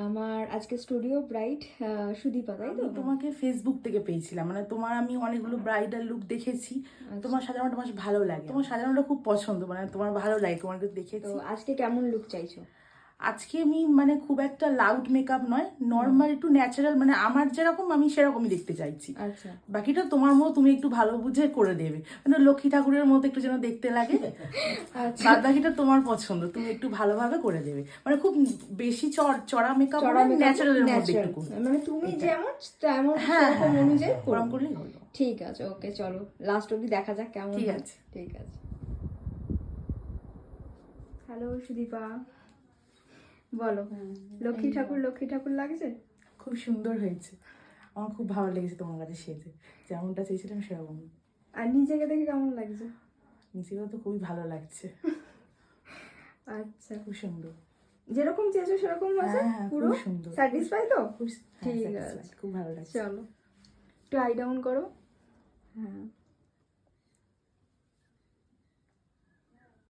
আমার আজকে studio bright Sudipa, তাই তো? আমি তোমাকে ফেসবুক থেকে পেয়েছিলাম, মানে তোমার আমি অনেকগুলো ব্রাইডাল লুক দেখেছি। তোমার সাজানোটা আমার ভালো লাগে, তোমার সাজানোটা খুব পছন্দ, মানে তোমার ভালো লাগে, তোমার তো দেখেছি। আজকে কেমন লুক চাইছো? আজকে আমি মানে খুব একটা লাউড মেকআপ নয়, নর্মাল একটু ন্যাচারাল, মানে আমার যেরকম আমি সেরকমই দেখতে চাইছি। আচ্ছা, বাকিটা তোমার মতো তুমি একটু ভালো বুঝে করে দেবে, মানে লক্ষ্মী ঠাকুরের মতো একটু যেন দেখতে লাগে। আচ্ছা। বাদ বাকিটা তোমার পছন্দ, তুমি একটু ভালোভাবে করে দেবে, মানে খুব বেশি চড়া মেকআপ চড়া হবে, makeup ন্যাচারালের মধ্যে natural। একটু করবে। মানে তুমি যেমন তেমন হ্যাঁ সেরকম হ্যাঁ অনুযায়ী হ্যাঁ, করবে। ওরম করলেই হলো। ঠিক আছে, ওকে, চলো লাস্ট অবধি দেখা যাক কেমন ঠিক হয়। আছে। ঠিক আছে। হ্যালো সুদীপা, বলো। লক্ষ্মী ঠাকুর লাগছে? খুব সুন্দর হয়েছে, আমার খুব ভালো লেগেছে তোমার কাছে সেজে, যেমনটা চেয়েছিলাম সেরকম। আর নিজেকে দেখে কেমন লাগছে? নিজেও তো খুবই ভালো লাগছে, আচ্ছা, খুব সুন্দর। যেরকম চেয়েছো সেরকম আছে? হ্যাঁ হ্যাঁ, পুরো খুব সুন্দর, স্যাটিসফাই তো? খুব ঠিক satisfied, আছে, খুব ভালো লাগছে। চলো একটু আই ডাউন করো। হ্যাঁ,